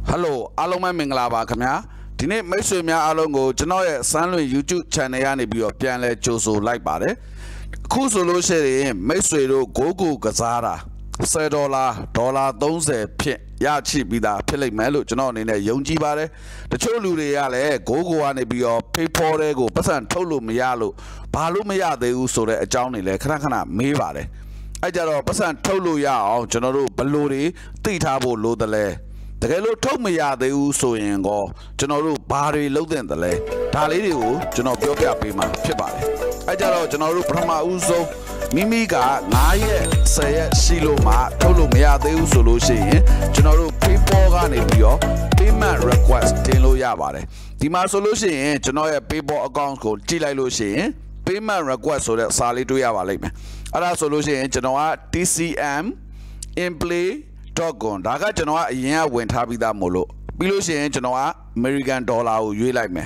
Hello, Aloma Minglaba Kamya. Tine Mesumia Alongo, Janoya Sanlu YouTube channel Yanibio Pianle Joso like Bade. Kusolo Shere, Mesuero, Gogoal Gazara. $7 don't say Yachi Bida, Pele Melu, Janon in a Yonji Bade. The Cholu Yale, Gogoal and Bio, Paper Ego, Pasan Tolu Mialu, Palumia de Uso, a Johnny Le Krakana, Mivade. I just Pasan Tolu Ya, Janoro, Baluri, Titabo Lodale. The girl told me ya the uso in go, General Barry Loden the lay. Tali, General Pima, Chibari. I just General Prama Uso, Mimiga, Naye, say Siloma, told me ya the uso Lucy, General People Ganibio, payment request, Telo Yabare. Dima solution, General people accounts called Chile Lucy, payment request so that Sally to Yavaleme. Other solution, General TCM, in play. Dogon, Daga Genoa, yeah, went happy that molo. Below saying Genoa, American dollar, you like me.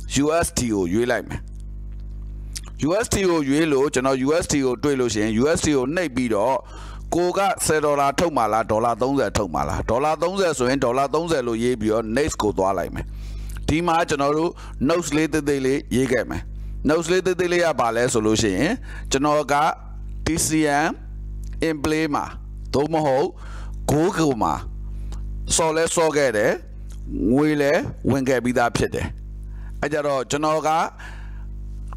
USTO, you like me. USTO, you low, Genoa, USTO, Duelotion, USTO, Nabido, Goga, $7 Tomala, $1 Tomala, $1 so in $1 lo ye be on Nesco do like me. Tima Genoa, no slated daily, ye get me. No slated daily a ballet solution, Genoga, TCM, emblema, Tomoho. Gogoal so let's so get it. Wile when get be that pit. I just Janoga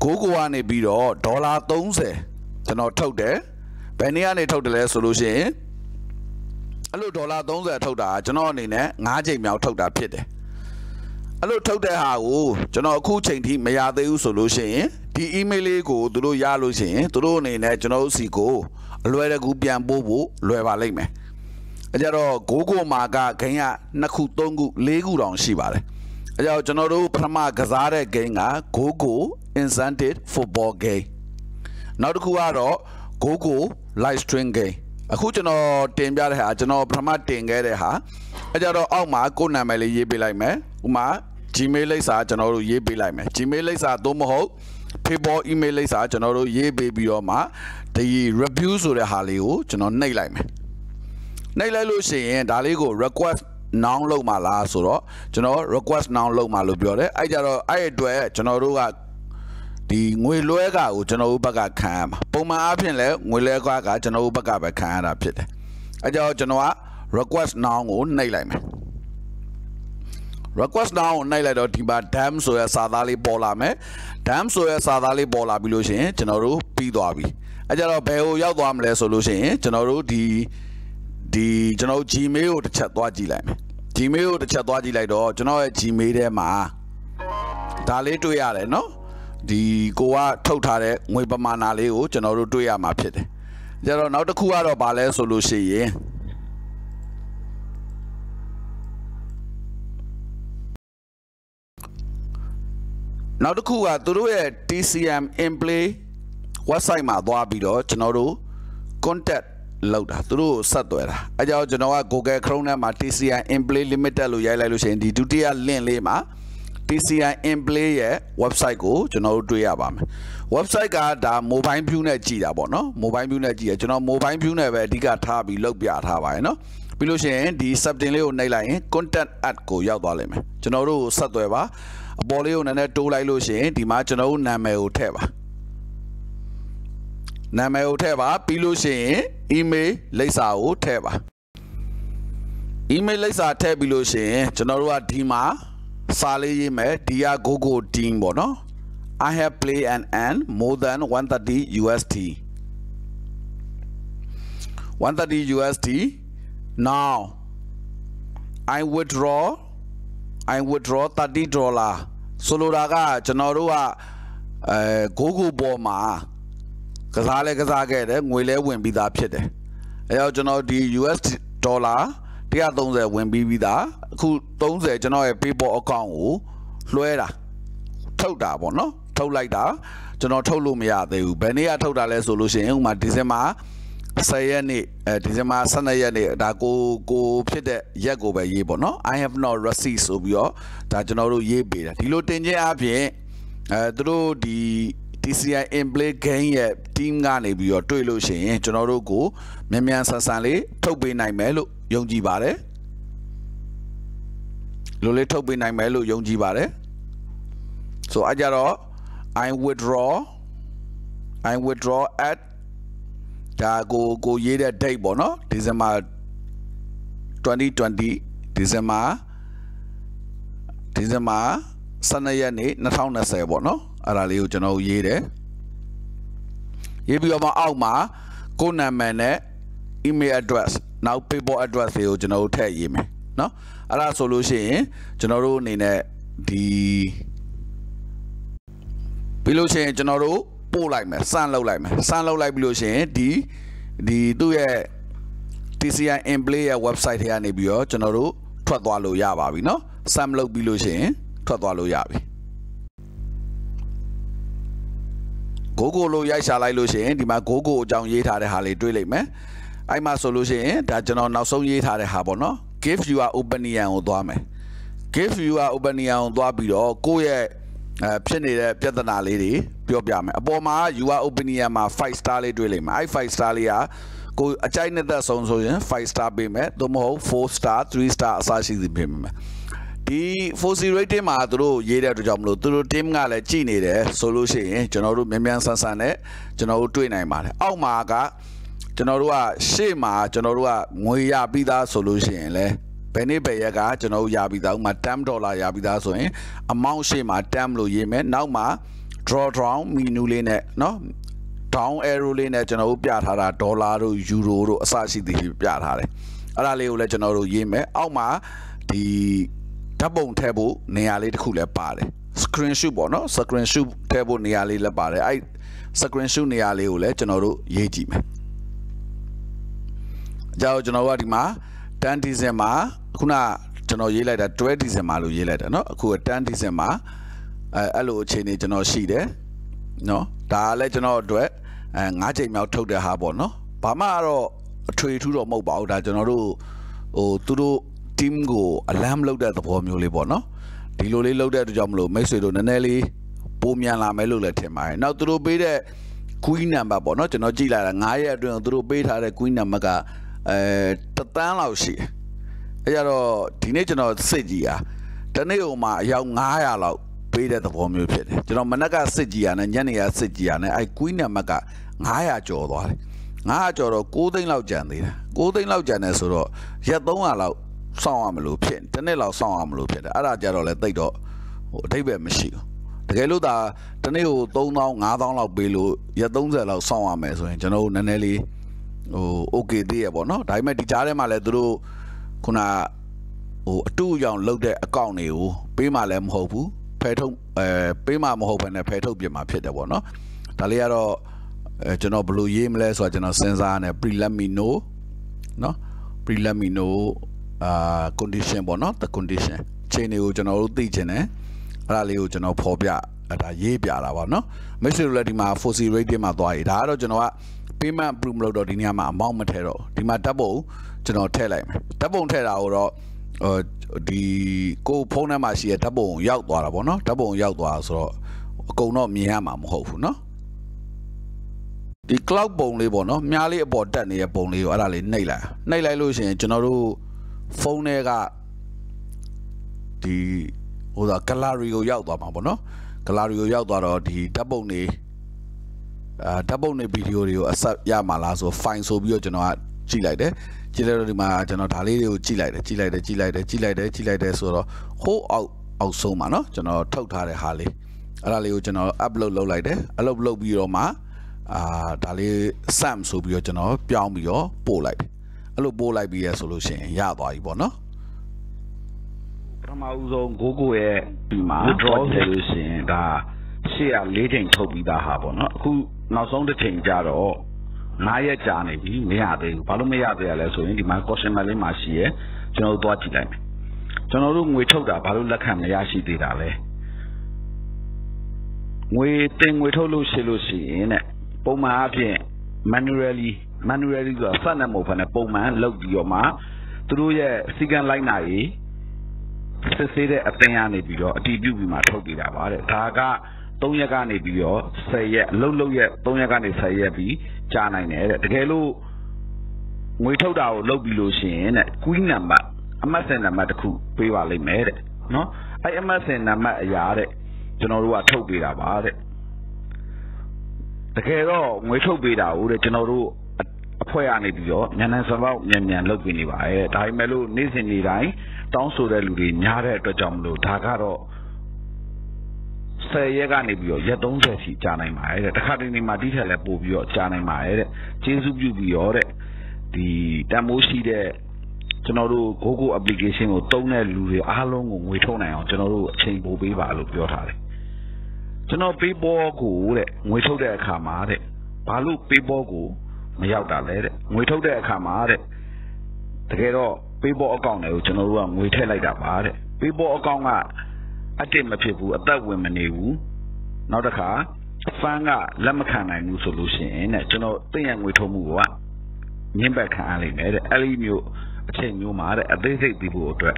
Gogoal and a bido, dollar don't say. Jano told there. Penny and a total solution. Hello, dollar don't say told that. Janon in it, Naji Meow told that pit. Hello, told there how Jano cool chain team may have the solution. The email go to do Yalusin, to do in a Jano Sico, Lueda Gubian Bobo, Lueva Lame. Ajaro Gogoal Maga Kenya Nakutongu Legurong Shibare. Ajao Janoro Prama Gazare Genga Gogoal incented football gay. Nadukuaro Gogoal live string gay. A Kuchano Timbia Hajano Prama Tinga ha. Ajaro Alma Kunameli ye be like me. Uma Gmail sa Janoro ye be like me. Gmail sa Domoho. People email sa Janoro ye baby oma. The reviews of the Halio, Janon nay like me. Naila Lucy, Daligo, request non low mala soro, General, request non low malubio. I do it, General, the Wiluega, General Baga cam. Poma Apinle, Wilega, General Baga can up it. I just Genoa, request non nailame. Request now naila tiba dam so a Sawadee bola me, dam so a Sawadee bola belution, General Pidobi. I just pay your damn solution, General the General Gmail the chatwaji like Gmail the chatwaji like do General Gmail ma Dale to yare no the Goa totale Webamana leo General to ya ma pit. General now the Kuaro Bale solution. Now the Kua to do a TCM in play website ma do abido General contact Lauda through Satwera. I just Genoa Gogoal Crona TCI in play limited Luyala Lucien the Dutia Lin Lema TCI in play website go General to Yabam. Website got the mobile puna Gida bono, mobile puna Gia, General mobile puna where Diga Tabi Logbia Hawaii no. Below the subtain Naila content at Go Yabalem. General Satweva, a bolio and a two like Lucien, the marginal Nameo Teva. Nameo Teva, Pilusi, email Lisa Teva. Email Lisa Tebilusi, General Dima, Sally me, Dia Gogoal team bono. I have play and earn more than 130 USD. 130 USD. Now I withdraw $30. Soloraga, General Gogoal Boma. Because I get it, will be that pit. The US dollar, the other when be that, who don't say, people account, Florida. Told that one, no? Told like that. General told me, they Benia told that solution, my December, say any, December, Sunday, that go pit Yago by Yebo, no? I have no receipts of your, that General Ye be. The Lutenja up through the TCI in play game team Gani be your Tuilution, General Go, Memian Sasali, Toby Naimelo, Yonji Bare. လိုလေးထုတ်ပေးနိုင်မယ်လို့ယုံကြည်ပါတယ် so အကြတော့ I withdraw at ဒါကိုရေးတဲ့ date ပေါ့နော် December 2020 December 12 ရက်နေ့ 2020 ပေါ့နော်အဲ့ဒါလေးကိုကျွန်တော်ရေးတယ်ရေးပြီးတော့မှအောက်မှာကိုယ်နာမည်နဲ့ email address နောက် PayPal address တွေကိုကျွန်တော်တို့ထည့်ရေးမယ်နော်အဲ့ဒါဆိုလို့ရှိရင်ကျွန်တော်တို့အနေနဲ့ဒီပြီးလို့ရှိရင်ကျွန်တော်တို့ပို့လိုက်မယ်စမ်းလုပ်လိုက်မယ်စမ်းလုပ်လိုက်ပြီးလို့ရှိရင်ဒီသူ့ရဲ့ TCI in play ရဲ့ website ထဲကနေပြီးတော့ကျွန်တော်တို့ထွက်သွားလို့ရပါပြီเนาะစမ်းလုပ်ပြီးလို့ရှိရင်ထွက်သွားလို့ရပြီ Gogoal လို့ရိုက်ရှာလိုက်လို့ရှိရင်ဒီမှာ Gogoal အကြောင်းရေးထားတဲ့ဟာလေးတွေ့လိမ့်မယ်အဲ့မှာဆိုလို့ရှိရင်ဒါကျွန်တော်နောက်ဆုံးရေးထားတဲ့ဟာပေါ့နော် give your opinion ကိုသွားမယ် give your opinion ကိုသွားပြီးတော့ကိုယ့်ရဲ့ဖြစ်နေတဲ့ပြဿနာလေးတွေပြောပြမယ်အပေါ်မှာ your opinion မှာ5 star လေးတွေ့လိမ့်မယ်အဲ့5 star လေးကကိုအကြိုက်နေတဲ့ဆုံးဆိုရင်5 star ပေးမယ်သို့မဟုတ်4 star 3 star အစရှိသည်ပေးမယ်ဒီ 4C rating မှာသူတို့ရေးတဲ့အတွက်ကြောင့်မလို့သူတို့ team ကလည်းကြည်နေတယ်ဆိုလို့ရှိရင်ကျွန်တော်တို့မြန်မြန်ဆန်ဆန်နဲ့ကျွန်တော်တို့တွေ့နိုင်ပါတယ်အောက်မှာကကျွန်တော်တို့ကရှေ့မှာကျွန်တော်တို့ကငွေရပြီးသားဆိုလို့ရှိရင်လည်းဘယ်နေ့ဘယ်ရက်ကကျွန်တော်တို့ရပြီးသားဥပမာ$10ရပြီးသားဆိုရင် amount ရှေ့မှာ10လို့ရေးမယ်နောက်မှာ draw down menu လေးနဲ့เนาะ down arrow လေးနဲ့ကျွန်တော်တို့ပြထားတာဒေါ်လာတို့ယူရိုတို့အစရှိသည်ပြထားတယ်အဲ့ဒါလေးကိုလည်းကျွန်တော်တို့ရေးမယ်အောက်မှာဒီဓာတ်ပုံထည့်ဖို့နေရာလေးတစ်ခုလည်းပါတယ် screenshot ပေါ့နော် screenshot ထည့်ဖို့နေရာလေးလည်းပါတယ်အဲ့ screenshot နေရာလေးကိုလည်းကျွန်တော်တို့ရေးကြည့်မယ်ကြောက်ကျွန်တော်တို့ကဒီမှာ10 December ခုနကျွန်တော်ရေးလိုက်တာ12 December လို့ရေးလိုက်တာเนาะအခုက10 December အဲ့လိုအခြေအနေကျွန်တော်ရှိတယ်เนาะဒါလည်းကျွန်တော်အတွက်9ချိန်မြောက်ထုတ်တဲ့ဟာပေါ့เนาะဘာမှတော့အထွေထူးတော့မဟုတ်ပါဘူးဒါကျွန်တော်တို့သူတို့team ကိုအလမ်းလုပ်တဲ့သဘောမျိုးလေးပေါ့နော်ဒီလိုလေးလုပ်တဲ့အတွက်ကြောင့်မလို့မိတ်ဆွေတို့နည်းနည်းလေးပိုမြန်လာမယ်လို့လည်းထင်ပါတယ်နောက်သူတို့ပေးတဲ့ queen number ပေါ့နော်ကျွန်တော်ကြည့်လိုက်တာ9ရက်အတွင်းသူတို့ပေးထားတဲ့ queen number က1 သန်းလောက်ရှိတယ်အဲ့ကြတော့ဒီနေ့ကျွန်တော်စစ်ကြည့်တာတနေ့ဟိုမှာအယောက်900လောက်ပေးတဲ့သဘောမျိုးဖြစ်တယ်ကျွန်တော်မနက်ကစစ်ကြည့်ရနဲ့ညနေကစစ်ကြည့်ရနဲ့အဲ့ queen number က900ကျော်သွားတယ်900ကျော်တော့9သိန်းလောက်ကျန်သေးတယ်9သိန်းလောက်ကျန်တယ်ဆိုတော့ရက်300လောက်စောင့်ရမလို့ဖြစ်တနေ့လောက်စောင့်ရမလို့ဖြစ်တယ်အဲ့ဒါကြတော့လည်းတိတ်တော့အထိပ္ပယ်မရှိဘူးတကယ်လို့ဒါတနေ့ကို3000 5000လောက်ပေးလို့ရက်30လောက်စောင့်ရမယ်ဆိုရင်ကျွန်တော်တို့နည်းနည်းလေးokay သေးရပေါ့နော်ဒါပေမဲ့ဒီကြားထဲမှာလည်းသူတို့ခုနအတူအယောင်လုတ်တဲ့အကောင့်တွေကိုပေးမှလည်းမဟုတ်ဘူးဖယ်ထုတ်ပေးမှမဟုတ်ဘဲနဲ့ဖယ်ထုတ်ပြမှာဖြစ်တယ်ပေါ့နော်ဒါလေးကတော့ကျွန်တော်ဘယ်လိုရေးမလဲဆိုတာကျွန်တော်စဉ်းစားနေ pre let me know နော် pre let me know condition ပေါ့နော် the condition ချိန်တွေကိုကျွန်တော်တို့သိချင်တယ်အဲ့ဒါလေးကိုကျွန်တော်ဖော်ပြဒါရေးပြတာပါနော်မိတ်ဆွေတို့လည်းဒီမှာ 4C rating မှာသွားရေးဒါကတော့ကျွန်တော်က payment approve မလုပ်တော့ဒီနေရာမှာ amount မထည့်တော့ဒီမှာဓာတ်ပုံကျွန်တော်ထည့်လိုက်မယ်ဓာတ်ပုံထည့်တာကိုတော့ဒီကိုဖုန်းထဲမှာရှိတဲ့ဓာတ်ပုံရောက်သွားတာပေါ့နော်ဓာတ်ပုံရောက်သွားဆိုတော့အကုန်တော့မြင်ရမှာမဟုတ်ဘူးနော်ဒီ cloud ပုံလေးပေါ့နော်မြားလေးအပေါ်တက်နေတဲ့ပုံလေးကိုအဲ့ဒါလေးနှိပ်လိုက်လို့ရှိရင်ကျွန်တော်တို့ဖုန်းထဲကဒီဟို gallery ကိုရောက်သွားမှာပေါ့နော် gallery ကိုရောက်သွားတော့ဒီဓာတ်ပုံတွေဓာတ်ပုံတွေဗီဒီယိုတွေကိုအဆက်ရမှာလားဆို file ဆိုပြီးတော့ကျွန်တော်ကကြည့်လိုက်တယ်ကြည့်လိုက်တော့ဒီမှာကျွန်တော်ဒါလေးတွေကိုကြည့်လိုက်တယ်ဆိုတော့ဟိုးအောက်ဆုံးမှာเนาะကျွန်တော်ထုတ်ထားတဲ့ဟာလေးအဲ့ဒါလေးကိုကျွန်တော် upload လုပ်လိုက်တယ် upload လုပ်ပြီးတော့မှဒါလေး sam ဆိုပြီးတော့ကျွန်တော်ပြောင်းပြီးတော့ပို့လိုက်တယ်အဲ့လိုပို့လိုက်ပြီးရဆိုလို့ရှိရင်ရသွားပြီပေါ့နော်ပထမဦးဆုံး Gogoal ရဲ့ဒီမှာ draw ထည့်လို့ရှိရင်ဒါရှေ့က4ချိန်ထုတ်ပြီးသားဟာပေါ့နော်အခုနောက်ဆုံးတစ်ချိန်ကြတော့9ရက်ကြာနေပြီမရသေးဘူးဘာလို့မရသေးရလဲဆိုရင်ဒီမှာ caution mark လေးမှာရှိရဲကျွန်တော်တို့သွားကြည့်လိုက်မယ်ကျွန်တော်တို့ငွေထုတ်တာဘာလို့လက်ခံမရရှိသေးတာလဲငွေတင်ငွေထုတ်လို့ရှိရင်တဲ့ပုံမှန်အဖြစ် manually ဆိုတာစနဲ့မဟုတ်ဘဲနဲ့ပုံမှန်လုပ်ပြီးတော့မှသူတို့ရဲ့စီကံလိုက်နာရေးစစ်ဆေးတဲ့အသင်းကနေပြီးတော့အတည်ပြုပြီးမှထုတ်ပေးတာပါတဲ့ဒါက3ရက်ကနေပြီးတော့10ရက်အလုပ်ရက်3ရက်ကနေ10ရက်ပြီးကြာနိုင်တယ်တဲ့တကယ်လို့ငွေထုတ်တာကိုလုပ်ပြီးလို့ရှိရင်တဲ့ queen number အမှတ်စဉ်နံပါတ်တစ်ခုပေးပါလိမ့်မယ်တဲ့ เนาะไอ้ MSN နံပါတ်အရာတဲ့ကျွန်တော်တို့ကထုတ်ပေးတာပါတဲ့တကယ်တော့ငွေထုတ်ပေးတာဟုတ်တဲ့ကျွန်တော်တို့အဖွဲ့ရနေပြီးတော့ညနေစပေါက်မြန်လုပ်ပေးနေပါရဲ့ဒါပေမဲ့လို့နေ့စဉ်နေ့တိုင်းတောင်းဆိုတဲ့လူတွေများတဲ့အတွက်ကြောင့်မလို့ဒါကတော့10ရက်ကနေပြီးတော့ရက်30စီကြာနိုင်ပါရဲ့တခါတလေမှာဒီထက်လည်းပို့ပြီးတော့ကြာနိုင်ပါရဲ့ကျေးဇူးပြုပြီးတော့တဲ့ဒီတန်မိုးရှိတဲ့ကျွန်တော်တို့ Gogoal application ကိုသုံးတဲ့လူတွေအားလုံးကိုငွေထုတ်နိုင်အောင်ကျွန်တော်တို့အချိန်ပို့ပေးပါလို့ပြောထားတယ်ကျွန်တော် PayPal ကိုတဲ့ငွေထုတ်တဲ့အခါမှာတဲ့ဘာလို့ PayPal ကိုမရောက်တာလဲတဲ့ငွေထုတ်တဲ့အခါမှာတဲ့တကယ်တော့ PayPal account တွေကိုကျွန်တော်တို့ကငွေထည့်လိုက်တာပါတဲ့ PayPal account ကအတစ်မဖြစ်ဘူးအသက်ဝင်မနေဘူးနောက်တစ်ခါ fan ကလက်မခံနိုင်ဘူးဆိုလို့ရှိရင်တဲ့ကျွန်တော်တင်ရငွေထုတ်မှုကညှင်းပက်ခံရလိမ့်မယ်တဲ့အဲ့ဒီမျိုးအချိန်မျိုးမှာတဲ့အသေးစိတ်သိဖို့အတွက်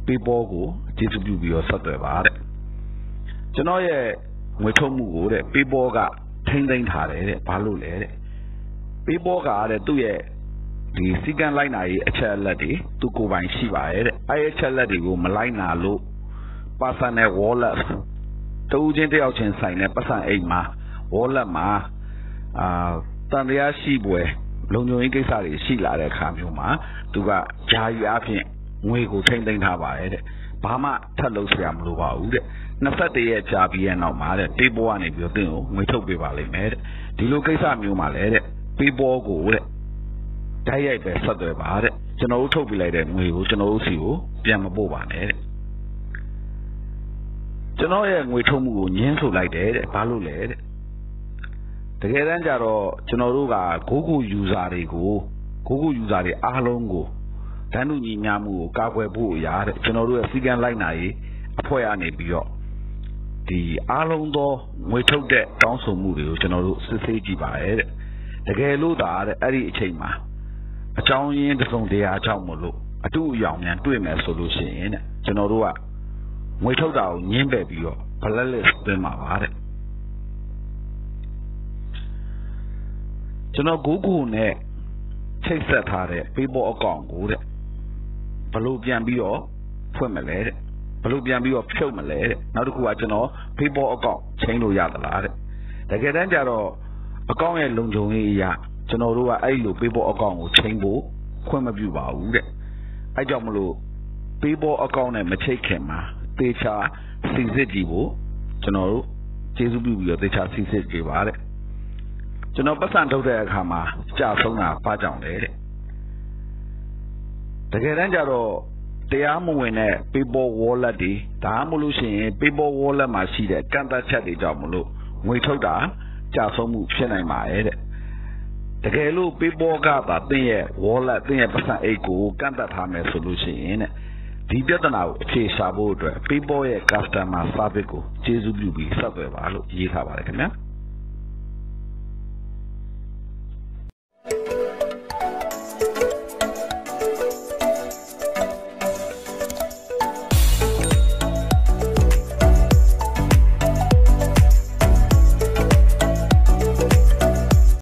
PayPal ကိုကျေးဇူးပြုပြီးတော့ဆက်သွယ်ပါတဲ့ကျွန်တော်ရဲ့ငွေထုတ်မှုကိုတဲ့ PayPal ကထိန်းသိမ်းထားတယ်တဲ့ဘာလို့လဲတဲ့ PayPal ကတဲ့သူ့ရဲ့ဒီစီကံလိုက်နာရေးအချက်အလက်တွေသူကိုယ်ပိုင်ရှိပါရဲ့တဲ့အဲ့အချက်အလက်တွေကိုမလိုက်နာလို့ personal wallet တူချင်းတယောက်ချင်းဆိုင်တဲ့ပတ်စံအိမ်မှာ wallet မှာတန်တရားရှိပွဲလုံခြုံရေးကိစ္စတွေရှိလာတဲ့အခါမျိုးမှာသူကဂျာကြီးအဖြစ်ငွေကိုထိန်းသိမ်းထားပါရဲ့တဲ့ဘာမှထပ်လုပ်စရာမလိုပါဘူးတဲ့21ရက်ကြာပြီးရဲ့နောက်မှာတဲ့ PayPal ကနေပြီးတော့သင်ကိုငွေထုတ်ပေးပါလိမ့်မယ်တဲ့ဒီလိုကိစ္စမျိုးမှာလည်းတဲ့ PayPal ကိုတဲ့ဓာတ်ရိုက်ပဲဆက်သွယ်ပါတဲ့ကျွန်တော်တို့ထုတ်ပေးလိုက်တဲ့ငွေကိုကျွန်တော်တို့စီကိုပြန်မပို့ပါနဲ့တဲ့ကျွန်တော်ရဲ့ငွေထုတ်မှုကိုညှင်းဆိုလိုက်တယ်တဲ့ဘာလို့လဲတဲ့တကယ်တမ်းကျတော့ကျွန်တော်တို့က Gogoal user တွေကို Gogoal user တွေအားလုံးကိုတန်းတူညီမျှမှုကိုကာကွယ်ဖို့အရာတဲ့ကျွန်တော်တို့ရဲ့စီကံလိုက်နာရေးအဖွဲ့အနေပြီးတော့ဒီအားလုံးသောငွေထုတ်တဲ့တောင်းဆိုမှုတွေကိုကျွန်တော်တို့စစ်ဆေးကြည့်ပါရဲ့တဲ့တကယ်လို့ဒါတဲ့အဲ့ဒီအချိန်မှာအကြောင်းရင်းတစ်စုံတရာကြောင့်မလို့အတူအယောင်မြန်တွေ့မယ်ဆိုလို့ရှိရင်တဲ့ကျွန်တော်တို့ကငွေထုတ်တာကိုညှင်းပယ်ပြီးတော့ blacklist သွင်းမှာပါတဲ့ကျွန်တော် Gogoal နဲ့ချိတ်ဆက်ထားတဲ့ PayPal account ကိုတဲ့ဘယ်လိုပြန်ပြီးတော့ဖွင့်မလဲတဲ့ဘယ်လိုပြန်ပြီးတော့ဖြုတ်မလဲတဲ့နောက်တစ်ခုကကျွန်တော် PayPal account ချိန်လို့ရသလားတဲ့တကယ်တမ်းကျတော့ account ရဲ့လုံခြုံရေးအရာကျွန်တော်တို့ကအဲ့လို PayPal account ကိုချိန်ဖို့ခွင့်မပြုပါဘူးတဲ့အဲ့ကြောင့်မလို့ PayPal account နဲ့မချိတ်ခင်မှာတေချာစီစစ်ကြည့်ဖို့ကျွန်တော်တို့ကျေးဇူးပြုပြီးတော့တေချာစီစစ်ကြည့်ပါတဲ့ကျွန်တော်ပတ်စံထုတ်တဲ့အခါမှာကြာဆုံးတာဘာကြောင့်လဲတဲ့တကယ်တမ်းကျတော့တရားမဝင်တဲ့ PayPal wallet တွေဒါမှမဟုတ်လို့ရှိရင် PayPal wallet မှာရှိတဲ့ကန့်သတ်ချက်တွေကြောင့်မလို့ငွေထုတ်တာကြာဆုံးမှုဖြစ်နိုင်ပါရဲ့တဲ့တကယ်လို့ PayPal ကပါသင်ရဲ့ wallet သင်ရဲ့ပတ်စံအိတ်ကိုကန့်သတ်ထားမယ်ဆိုလို့ရှိရင်တဲ့ဒီပြဿနာကိုအခြေရှာဖို့အတွက် PayPal ရဲ့ customer service ကိုကျေးဇူးပြုပြီးဆက်သွယ်ပါလို့ရေးထားပါတယ်ခင်ဗျာ